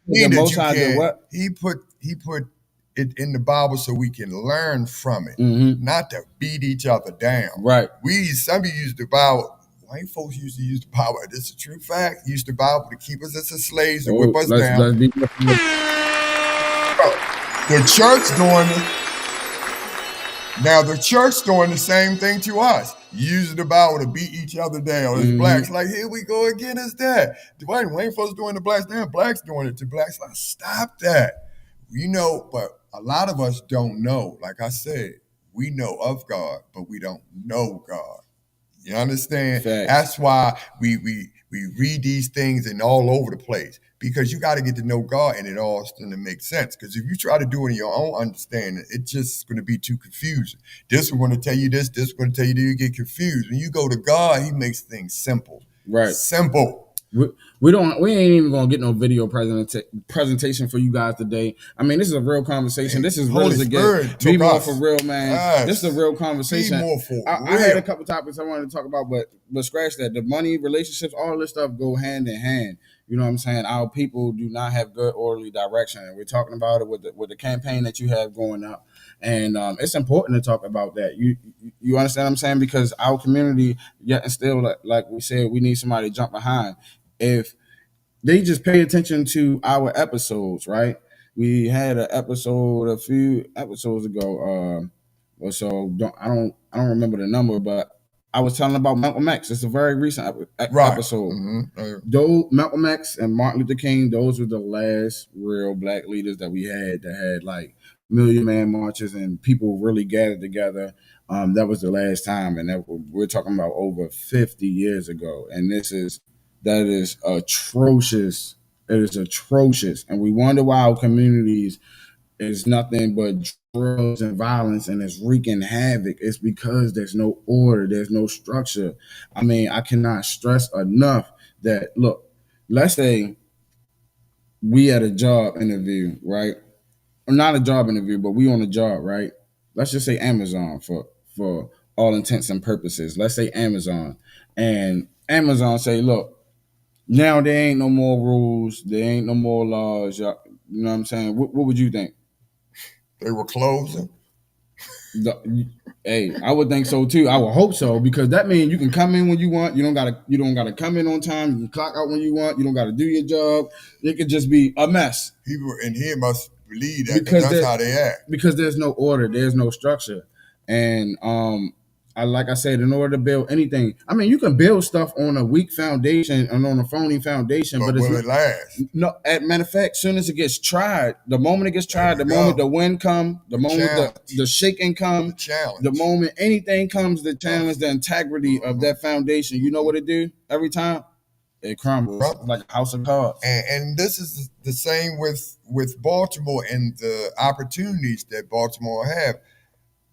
The Most High did what? He put it in the Bible so we can learn from it, not to beat each other down. Right. Some people use the Bible. White folks used to use the Bible. This is a true fact. Use the Bible to keep us as slaves and whip us down. The church doing it. Now the church doing the same thing to us. Using the Bible to beat each other down as blacks. Like, here we go again, it's that. White folks doing the blacks down, blacks doing it to blacks. Like, stop that. You know, but a lot of us don't know. Like I said, we know of God, but we don't know God. You understand? Facts. That's why we read these things and all over the place, because you got to get to know God and it all going to make sense. Because if you try to do it in your own understanding, it's just going to be too confusing. This is going to tell you this is going to tell you that, you get confused. When you go to God, he makes things simple. Right. Simple. We ain't even gonna get no video presentation for you guys today. I mean, this is a real conversation. This is real as it gets. BMore4Real, man. Yes. This is a real conversation. BMore4Real. I had a couple topics I wanted to talk about, but scratch that. The money, relationships, all this stuff go hand in hand. You know what I'm saying? Our people do not have good orderly direction, and we're talking about it with the campaign that you have going up. And it's important to talk about that. You understand what I'm saying? Because our community, yet and still, like we said, we need somebody to jump behind. If they just pay attention to our episodes, right? We had an episode a few episodes ago. I don't remember the number, but I was telling about Malcolm X. It's a very recent episode. Though Malcolm X and Martin Luther King, those were the last real black leaders that we had that had like Million Man marches and people really gathered together. That was the last time, and we're talking about over 50 years ago. And that is atrocious. It is atrocious, and we wonder why our communities is nothing but drugs and violence, and it's wreaking havoc. It's because there's no order, there's no structure. I mean, I cannot stress enough that, look, let's say we at a job interview, right? Or not a job interview, but we on a job, right? Let's just say Amazon for all intents and purposes. Let's say Amazon, and Amazon say, look, now there ain't no more rules, there ain't no more laws. You know what I'm saying? What would you think? They were closing. Hey, I would think so too. I would hope so, because that means you can come in when you want. You don't gotta come in on time. You can clock out when you want. You don't gotta do your job. It could just be a mess. People in here must believe that, because that's how they act. Because there's no order, there's no structure, and like I said, in order to build anything, I mean, you can build stuff on a weak foundation and on a phony foundation, but will it last? No. As matter of fact, soon as it gets tried, the moment it gets tried, the moment the wind comes, the moment the shaking comes, the moment anything comes to challenge the integrity of that foundation, you know what it do every time? It crumbles like a house of cards. And this is the same with Baltimore and the opportunities that Baltimore have.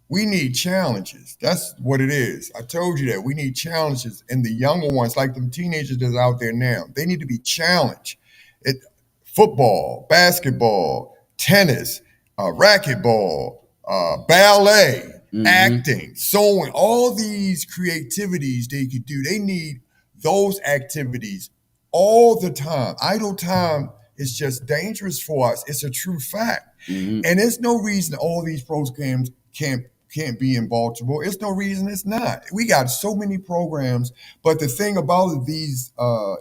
We need challenges. That's what it is. I told you that. We need challenges. And the younger ones, like the teenagers that's out there now, they need to be challenged. Football, basketball, tennis, racquetball, ballet, acting, sewing, all these creativities they could do. They need those activities all the time. Idle time is just dangerous for us. It's a true fact. Mm-hmm. And there's no reason all these programs can't be in Baltimore. It's no reason it's not. We got so many programs, but the thing about it, these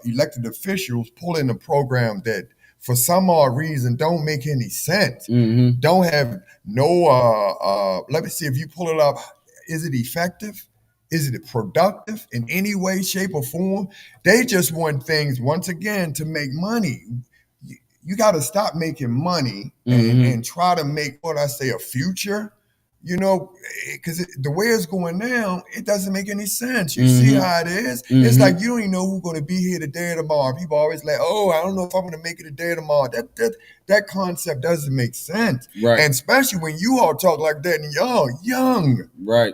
elected officials pull in a program that for some odd reason don't make any sense. Mm-hmm. Don't have no let me see if you pull it up. Is it effective? Is it productive in any way, shape, or form? They just want things, once again, to make money. You got to stop making money and try to make, what I say, a future. You know, because the way it's going now, it doesn't make any sense. You see how it is? It's like you don't even know who's going to be here today or tomorrow. People always like, oh, I don't know if I'm going to make it today or tomorrow. That concept doesn't make sense. Right. And especially when you all talk like that and y'all young. Right.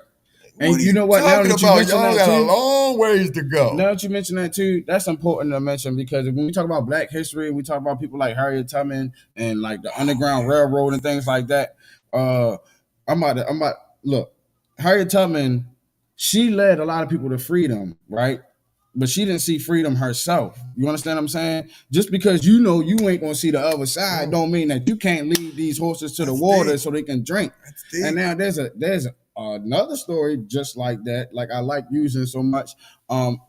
And What you know what? Now Now that you about? mention Y'all that got a too, long ways to go. now that you mention that too, that's important to mention, because when we talk about Black history, we talk about people like Harriet Tubman and like the Underground Railroad and things like that. I'm about look, Harriet Tubman, she led a lot of people to freedom, right? But she didn't see freedom herself. You understand what I'm saying? Just because you know you ain't gonna see the other side, don't mean that you can't lead these horses to the water so they can drink. And now there's another story just like that, like I like using so much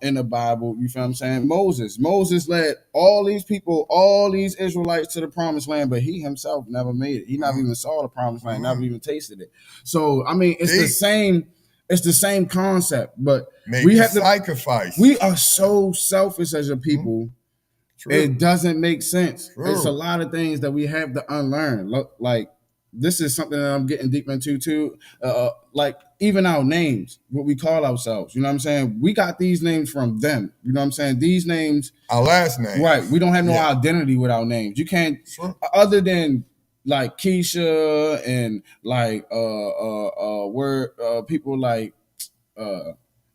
in the Bible. You feel what I'm saying? Moses led all these people, all these Israelites to the promised land, but he himself never made it. He never even saw the promised land, never even tasted it. So I mean, it's the same concept, but we have to sacrifice. We are so selfish as a people. It doesn't make sense. It's a lot of things that we have to unlearn. Like this is something that I'm getting deep into too. Like even our names, what we call ourselves. You know what I'm saying? We got these names from them. You know what I'm saying? These names, our last name, right? We don't have no identity with our names. You can't, other than like Keisha and like people like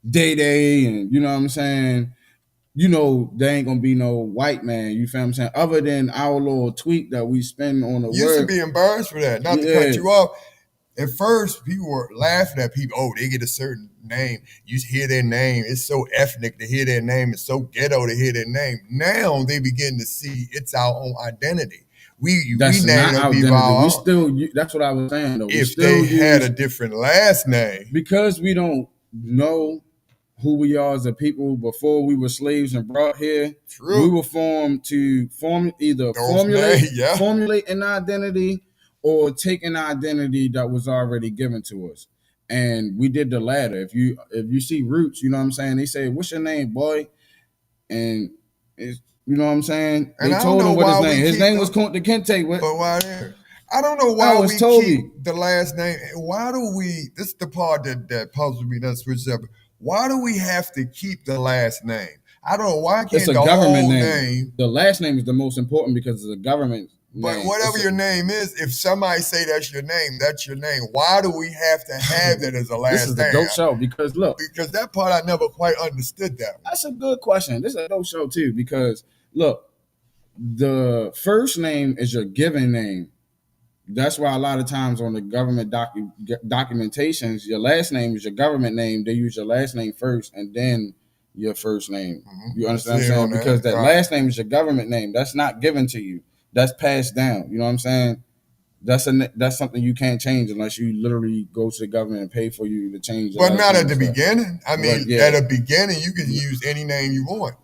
Day Day, and you know what I'm saying. You know, there ain't gonna be no white man, you feel what I'm saying? Other than our little tweet that we spend on the word. You used to be embarrassed for that, not to cut you off. At first, people were laughing at people. Oh, they get a certain name. You hear their name. It's so ethnic to hear their name. It's so ghetto to hear their name. Now they begin to see it's our own identity. That's not our identity. We still, that's what I was saying though. If they had a different last name. Because we don't know who we are as a people before we were slaves and brought here. We were formed to formulate an identity or take an identity that was already given to us. And we did the latter. If you see Roots, you know what I'm saying? They say, "What's your name, boy?" And it's, you know what I'm saying? They told him what his name. His name was Kunta Kinte. But why there? I don't know why we keep the last name. Why do we? This is the part that puzzles me. That switches up. Why do we have to keep the last name? I don't know. Why can't it's a the government whole name? The last name is the most important because it's a government But whatever your name is, if somebody say that's your name, that's your name. Why do we have to have that as a last name? This is a dope show because look. Because that part I never quite understood that. That's a good question. This is a dope show too because look, the first name is your given name. That's why a lot of times on the government documentations, your last name is your government name. They use your last name first and then your first name. You understand what I'm saying? Because that last name is your government name. That's not given to you. That's passed down. You know what I'm saying? That's something you can't change unless you literally go to the government and pay for you to change. But not at the beginning. I mean, at the beginning, you can use any name you want.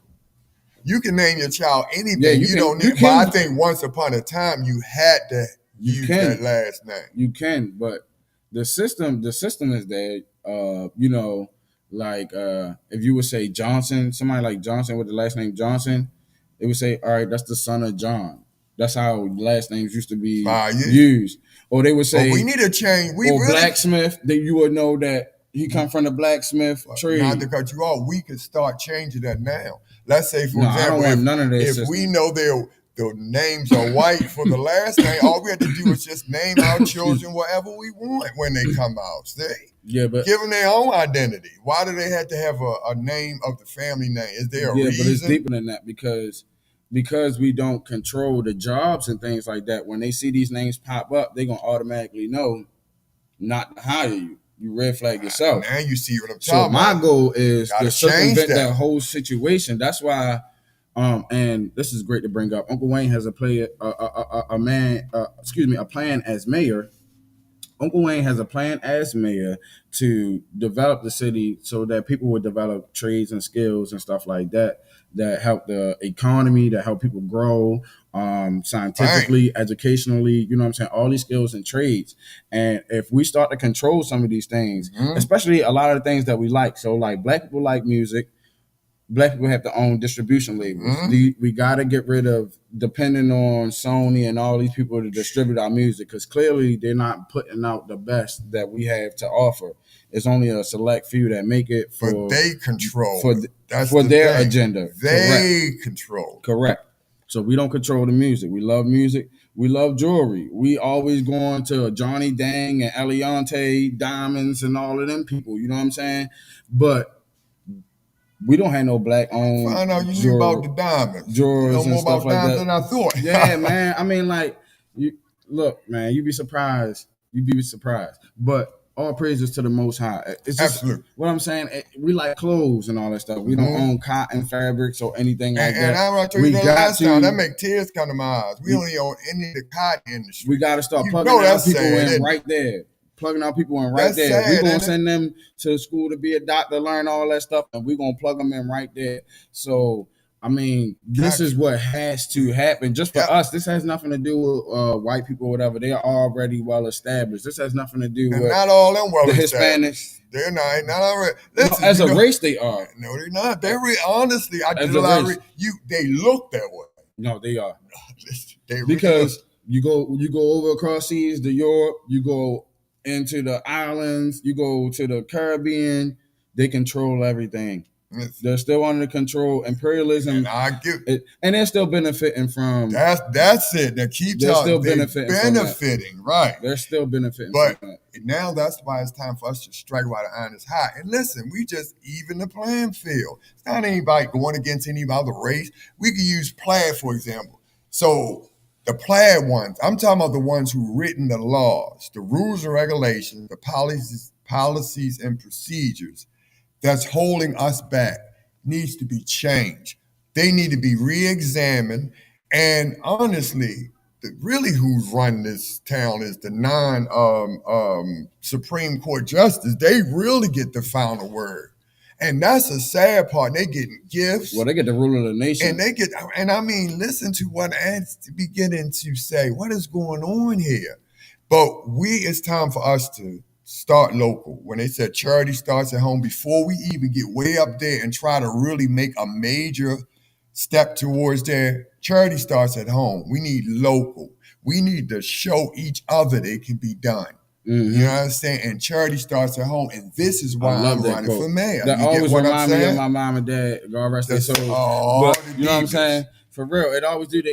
You can name your child anything. Yeah, you don't need. But I think once upon a time, you had to use that last name. You can, but the system is there. You know, like if you would say Johnson, somebody like Johnson with the last name Johnson, they would say, all right, that's the son of John. That's how last names used to be used. Or they would say, we need a change. Blacksmith, then you would know that he come from the blacksmith tree. Not to cut you off, we could start changing that now. Let's say, for example, if we know their names are white for the last name, all we have to do is just name our children whatever we want when they come out. See? Yeah, but give them their own identity. Why do they have to have a name of the family name? Is there a reason? Yeah, but it's deeper than that because we don't control the jobs and things like that. When they see these names pop up, they're gonna automatically know not to hire you. you red flag yourself. Now you see what I'm So talking my about. goal is Gotta to circumvent change that. whole situation. That's why, and this is great to bring up. Uncle Wayne has a plan as mayor. Uncle Wayne has a plan as mayor to develop the city so that people would develop trades and skills and stuff like that help the economy, that help people grow scientifically, educationally, you know what I'm saying? All these skills and trades. And if we start to control some of these things, especially a lot of the things that we like. So like black people like music. Black people have to own distribution labels. We got to get rid of depending on Sony and all these people to distribute our music, because clearly they're not putting out the best that we have to offer. It's only a select few that make it But they control. For their agenda. They control. Correct. So we don't control the music. We love music. We love jewelry. We always going to Johnny Dang and Eliante Diamonds and all of them people. You know what I'm saying? But we don't have no black owned. Find out you knew about the diamonds. Drawers you know more and stuff about like diamonds that. than I thought. Yeah, man. I mean, like, you look, man. You'd be surprised. But all praises to the Most High. It's just, absolutely. What I'm saying, we like clothes and all that stuff. We don't own cotton fabrics or anything like that. And I'm going to tell you that last time. That make tears come to my eyes. We only own any of the cotton industry. We got to start plugging out people in right there. Plugging our people in right there. We're going to send them to school to be a doctor, learn all that stuff, and we're going to plug them in right there. So, I mean, this is what has to happen. Just for us, this has nothing to do with white people or whatever. They are already well established. This has nothing to do with not all them well the Hispanics. They're not already. Listen, as a race, they are. No, they're not. They're honestly, I did a lot of they look that way. No, they are. Because you go over across seas to Europe, you go into the islands, you go to the Caribbean, they control everything. They're still under control. Imperialism, and they're still benefiting from. That's it. Now keep they're talking. Still benefiting, right? They're still benefiting. But from that. Now that's why it's time for us to strike while the iron is hot. And listen, we just even the playing field. It's not anybody going against any other race. We could use Plaid for example. So. The Plaid ones, I'm talking about the ones who written the laws, the rules and regulations, the policies and procedures that's holding us back needs to be changed. They need to be re-examined. And honestly, really who's running this town is the Supreme Court justice. They really get the final word. And that's a sad part. They getting gifts. Well, they get the rule of the nation. And I mean, listen to what Ant's beginning to say. What is going on here? But it's time for us to start local. When they said charity starts at home, before we even get way up there and try to really make a major step towards there, charity starts at home. We need local. We need to show each other that it can be done. Mm-hmm. You know what I'm saying? And charity starts at home. And this is why I'm running for mayor. That always reminds me of my mom and dad. God rest their souls. But you know what I'm saying? For real, they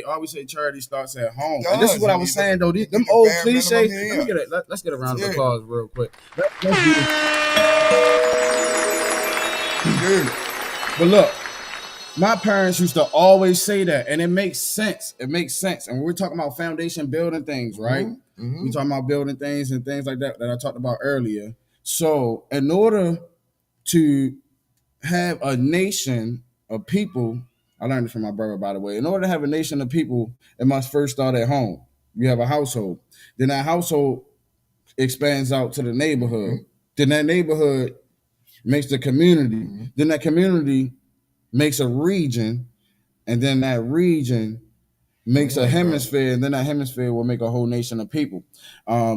always say charity starts at home. And this is what I was saying though. Them old cliches. Let's get a round of applause real quick. Let's do this. But look, my parents used to always say that, and it makes sense. And when we're talking about foundation building things, right? Mm-hmm. We're talking about building things and things like that I talked about earlier. So in order to have a nation of people, I learned it from my brother, by the way. In order to have a nation of people, it must first start at home. You have a household. Then that household expands out to the neighborhood. Mm-hmm. Then that neighborhood makes the community. Mm-hmm. Then that community makes a region. And then that region makes a hemisphere, and then that hemisphere will make a whole nation of people,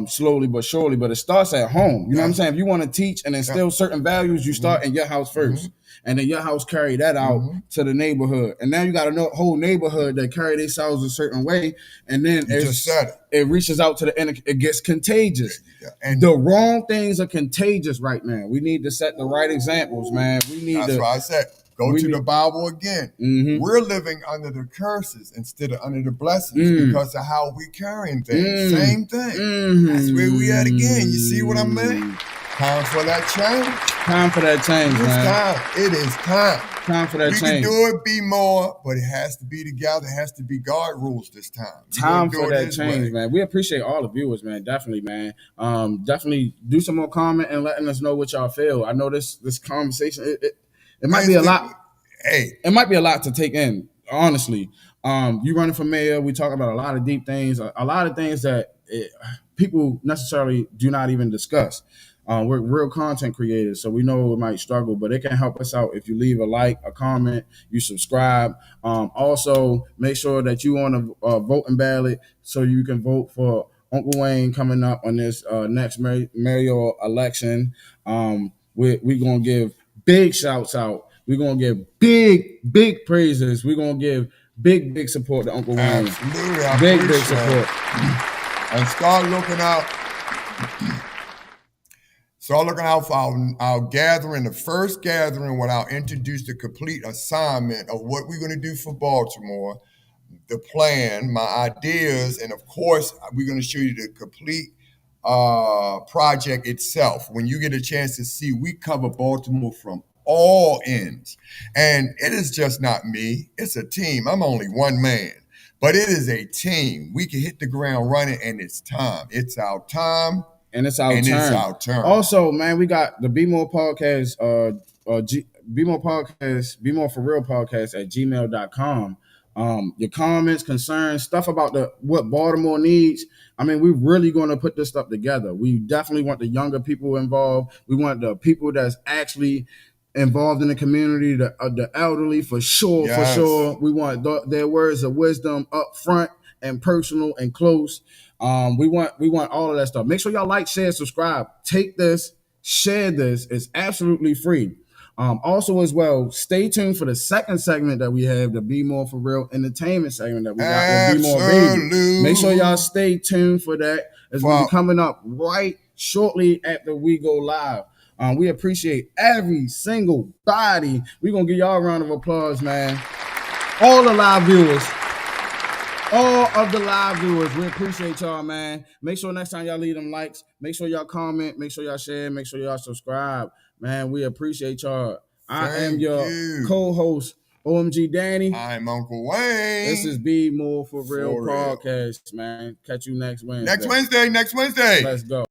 slowly but surely. But it starts at home. You know what I'm saying? If you want to teach and instill certain values, you start in your house first, and then your house carry that out to the neighborhood, and now you got a whole neighborhood that carry themselves a certain way, and then it reaches out to the end. It gets contagious, and the wrong things are contagious right now. We need to set the right examples, man. That's why I said. Go to the Bible again. Mm-hmm. We're living under the curses instead of under the blessings because of how we carrying things. Same thing. Mm-hmm. That's where we at again. You see what I mean? Time for that change. Time for that change, It's man. time. It is time. Time for that We change. can do it, be more, but it has to be together. It has to be God rules this time. Time for that change, man. We appreciate all the viewers, man. Definitely, man. Definitely do some more comment and letting us know what y'all feel. I know this conversation it might be a lot. Hey, it might be a lot to take in, honestly. You running for mayor, we talk about a lot of deep things, a lot of things that people necessarily do not even discuss. We're real content creators, so we know it might struggle, but it can help us out if you leave a like, a comment, you subscribe. Also, make sure that you on a voting ballot so you can vote for Uncle Wayne coming up on this next mayoral election. We're going to give big shouts out. We're going to give big praises. We're going to give big support to Uncle Wayne. Absolutely. Big support. And start looking out. Start looking out for our gathering, the first gathering when I'll introduce the complete assignment of what we're going to do for Baltimore, the plan, my ideas, and of course, we're going to show you the complete project itself. When you get a chance to see, we cover Baltimore from all ends. And it is just not me. It's a team. I'm only one man. But it is a team. We can hit the ground running, and it's time. It's our time. And it's our turn. Also, man, we got the BMore Podcast, BMore Podcast, BMore4Real Podcast at gmail.com. Your comments, concerns, stuff about what Baltimore needs. I mean, we're really going to put this stuff together. We definitely want the younger people involved. We want the people that's actually involved in the community, the elderly, for sure, yes. For sure. We want their words of wisdom up front and personal and close. We want all of that stuff. Make sure y'all like, share, subscribe. Take this, share this. It's absolutely free. Also, as well, stay tuned for the second segment that we have, the Be More for Real entertainment segment that we got with Be More Baby. Make sure y'all stay tuned for that. It's going to be coming up right shortly after we go live. We appreciate every single body. We're going to give y'all a round of applause, man. All the live viewers. All of the live viewers, we appreciate y'all, man. Make sure next time y'all leave them likes. Make sure y'all comment. Make sure y'all share. Make sure y'all subscribe. Man, we appreciate y'all. I am your co-host, OMG Danny. I'm Uncle Wayne. This is Be More for Real Podcast, man. Catch you next Wednesday. Next Wednesday. Let's go.